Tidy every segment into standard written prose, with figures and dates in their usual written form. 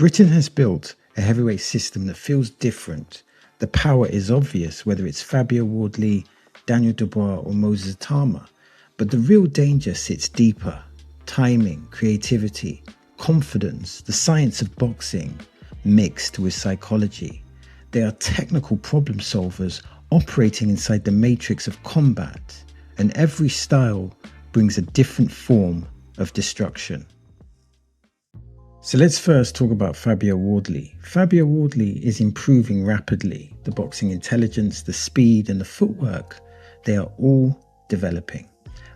Britain has built a heavyweight system that feels different. The power is obvious, whether it's Fabio Wardley, Daniel Dubois or Moses Itauma. But the real danger sits deeper. Timing, creativity, confidence, the science of boxing, mixed with psychology. They are technical problem solvers operating inside the matrix of combat, and every style brings a different form of destruction. So let's first talk about Fabio Wardley. Fabio Wardley is improving rapidly. The boxing intelligence, the speed and the footwork, they are all developing.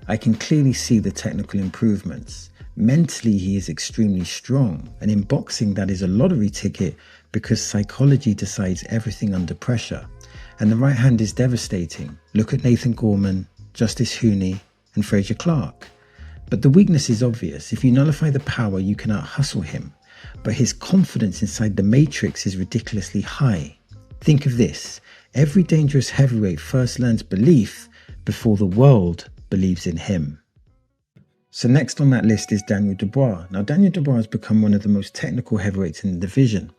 I can clearly see the technical improvements. Mentally, he is extremely strong. And in boxing, that is a lottery ticket because psychology decides everything under pressure. And the right hand is devastating. Look at Nathan Gorman, Justice Hooney and Frazier Clark. But the weakness is obvious. If you nullify the power, you can out-hustle him. But his confidence inside the matrix is ridiculously high. Think of this. Every dangerous heavyweight first learns belief before the world believes in him. So next on that list is Daniel Dubois. Now Daniel Dubois has become one of the most technical heavyweights in the division.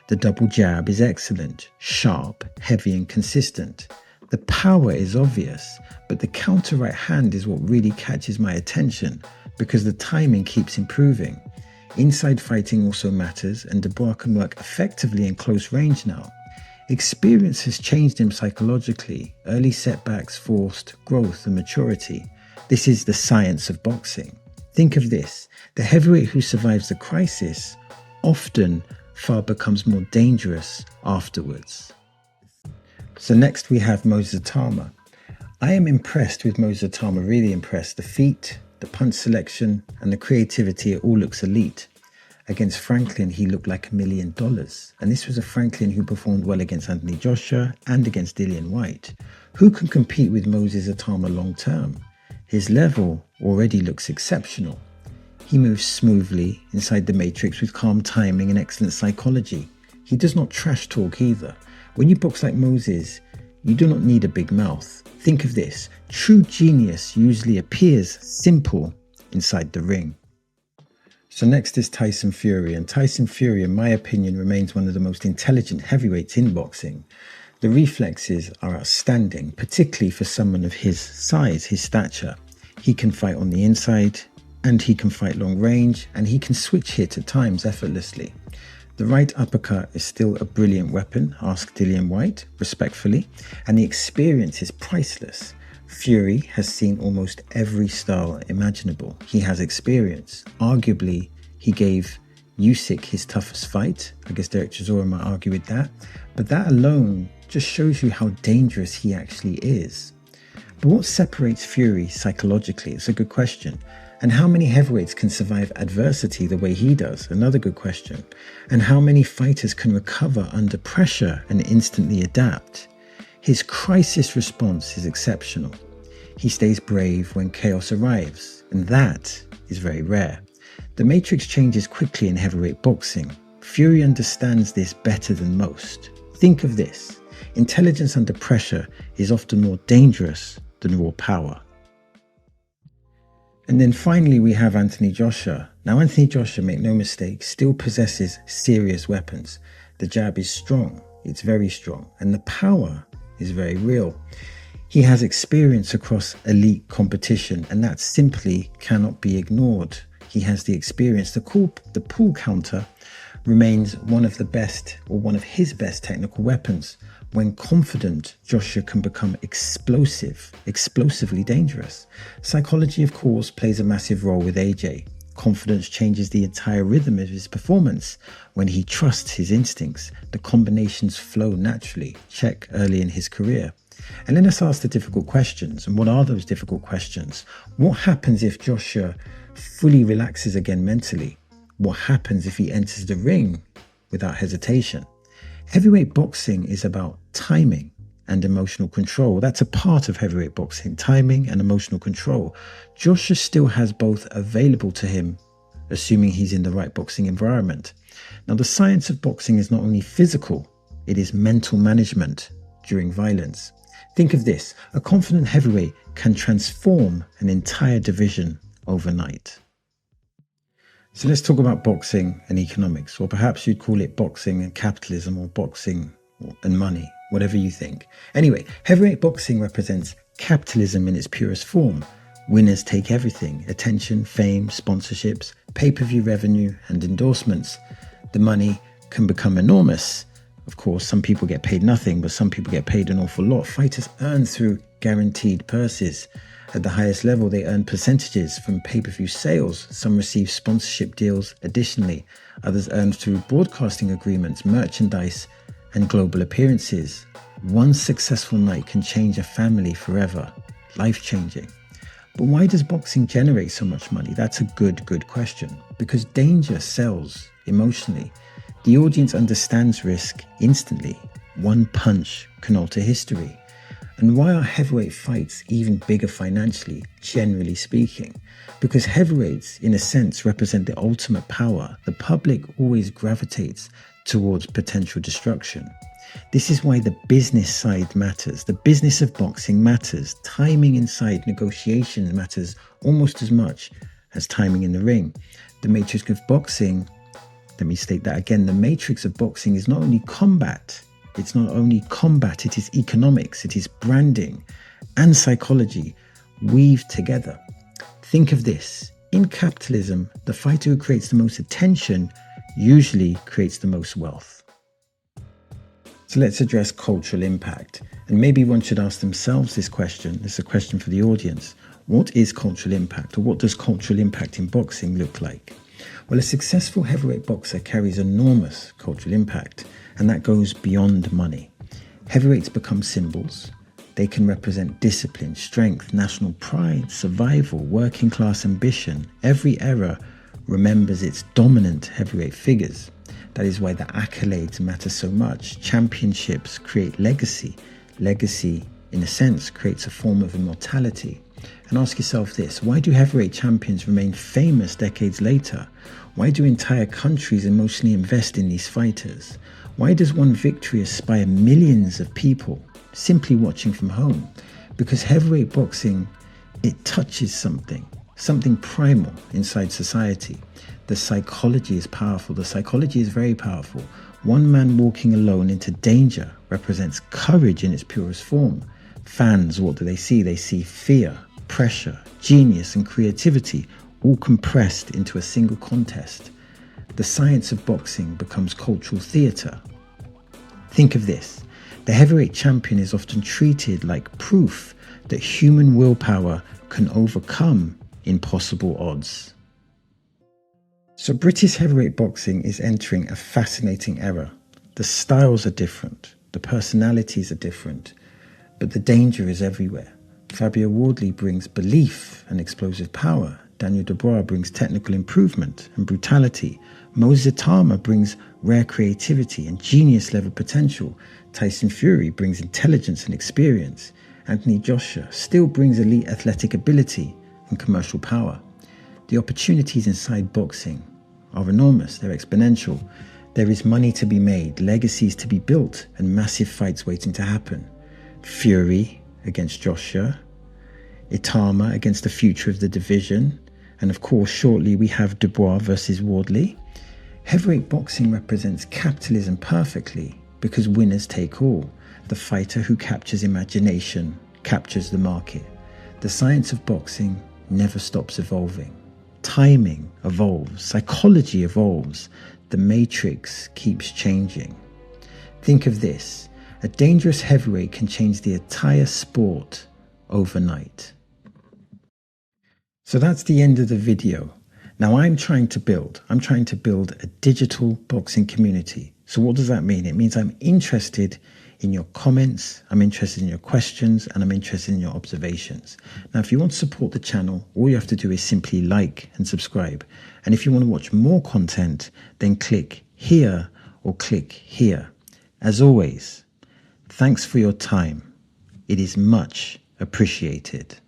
The double jab is excellent, sharp, heavy and consistent. The power is obvious, but the counter right hand is what really catches my attention because the timing keeps improving. Inside fighting also matters and Dubois can work effectively in close range now. Experience has changed him psychologically, early setbacks forced growth and maturity. This is the science of boxing. Think of this, the heavyweight who survives the crisis often far becomes more dangerous afterwards. So next we have Moses Itauma. I am impressed with Moses Itauma, really impressed. The feet, the punch selection and the creativity, it all looks elite. Against Franklin, he looked like $1 million. And this was a Franklin who performed well against Anthony Joshua and against Dillian Whyte. Who can compete with Moses Itauma long term? His level already looks exceptional. He moves smoothly inside the matrix with calm timing and excellent psychology. He does not trash talk either. When you box like Moses, you do not need a big mouth. Think of this, true genius usually appears simple inside the ring. So next is Tyson Fury, and Tyson Fury, in my opinion, remains one of the most intelligent heavyweights in boxing. The reflexes are outstanding, particularly for someone of his size, his stature. He can fight on the inside, and he can fight long range, and he can switch hit at times effortlessly. The right uppercut is still a brilliant weapon, ask Dillian Whyte, respectfully, and the experience is priceless. Fury has seen almost every style imaginable. He has experience. Arguably, he gave Usyk his toughest fight. I guess Derek Chisora might argue with that. But that alone just shows you how dangerous he actually is. But what separates Fury psychologically? It's a good question. And how many heavyweights can survive adversity the way he does? Another good question. And how many fighters can recover under pressure and instantly adapt? His crisis response is exceptional. He stays brave when chaos arrives, and that is very rare. The matrix changes quickly in heavyweight boxing. Fury understands this better than most. Think of this. Intelligence under pressure is often more dangerous than raw power. And then finally we have Anthony Joshua. Now Anthony Joshua, make no mistake, still possesses serious weapons. The jab is strong, it's very strong, and the power is very real. He has experience across elite competition, and that simply cannot be ignored. He has the experience. The pull counter remains one of the best, or one of his best technical weapons. When confident, Joshua can become explosively dangerous. Psychology, of course, plays a massive role with AJ. Confidence changes the entire rhythm of his performance. When he trusts his instincts, the combinations flow naturally. Check early in his career. And let us ask the difficult questions. And what are those difficult questions? What happens if Joshua fully relaxes again mentally? What happens if he enters the ring without hesitation? Heavyweight boxing is about timing and emotional control. That's a part of heavyweight boxing, timing and emotional control. Joshua still has both available to him, assuming he's in the right boxing environment. Now, the science of boxing is not only physical, it is mental management during violence. Think of this, a confident heavyweight can transform an entire division overnight. So let's talk about boxing and economics, or perhaps you'd call it boxing and capitalism, or boxing and money, whatever you think. Anyway, heavyweight boxing represents capitalism in its purest form. Winners take everything: attention, fame, sponsorships, pay-per-view revenue, and endorsements. The money can become enormous. Of course, some people get paid nothing, but some people get paid an awful lot. Fighters earn through guaranteed purses. At the highest level, they earn percentages from pay-per-view sales. Some receive sponsorship deals additionally. Others earn through broadcasting agreements, merchandise, and global appearances. One successful night can change a family forever. Life-changing. But why does boxing generate so much money? That's a good question. Because danger sells emotionally. The audience understands risk instantly. One punch can alter history. And why are heavyweight fights even bigger financially, generally speaking? Because heavyweights, in a sense, represent the ultimate power. The public always gravitates towards potential destruction. This is why the business side matters. The business of boxing matters. Timing inside negotiations matters almost as much as timing in the ring. The matrix of boxing, let me state that again, the matrix of boxing is not only combat. It's not only combat, it is economics, it is branding and psychology weaved together. Think of this. In capitalism, the fighter who creates the most attention usually creates the most wealth. So let's address cultural impact. And maybe one should ask themselves this question. This is a question for the audience. What is cultural impact, or what does cultural impact in boxing look like? Well, a successful heavyweight boxer carries enormous cultural impact, and that goes beyond money. Heavyweights become symbols. They can represent discipline, strength, national pride, survival, working class ambition. Every era remembers its dominant heavyweight figures. That is why the accolades matter so much. Championships create legacy. Legacy, in a sense, creates a form of immortality. And ask yourself this: why do heavyweight champions remain famous decades later? Why do entire countries emotionally invest in these fighters? Why does one victory inspire millions of people simply watching from home? Because heavyweight boxing, it touches something primal inside society. The psychology is powerful. The psychology is very powerful. One man walking alone into danger represents courage in its purest form. Fans, what do they see? They see fear, pressure, genius, and creativity, all compressed into a single contest. The science of boxing becomes cultural theatre. Think of this. The heavyweight champion is often treated like proof that human willpower can overcome impossible odds. So British heavyweight boxing is entering a fascinating era. The styles are different, the personalities are different, but the danger is everywhere. Fabio Wardley brings belief and explosive power. Daniel Dubois brings technical improvement and brutality. Moses Itauma brings rare creativity and genius-level potential. Tyson Fury brings intelligence and experience. Anthony Joshua still brings elite athletic ability and commercial power. The opportunities inside boxing are enormous, they're exponential. There is money to be made, legacies to be built, and massive fights waiting to happen. Fury against Joshua, Itauma against the future of the division, and of course shortly we have Dubois versus Wardley. Heavyweight boxing represents capitalism perfectly because winners take all. The fighter who captures imagination captures the market. The science of boxing never stops evolving. Timing evolves, psychology evolves, the matrix keeps changing. Think of this: a dangerous heavyweight can change the entire sport overnight. So that's the end of the video. Now I'm trying to build a digital boxing community. So what does that mean? It means I'm interested in your comments, I'm interested in your questions, and I'm interested in your observations. Now, if you want to support the channel, all you have to do is simply like and subscribe. And if you want to watch more content, then click here or click here. As always, thanks for your time. It is much appreciated.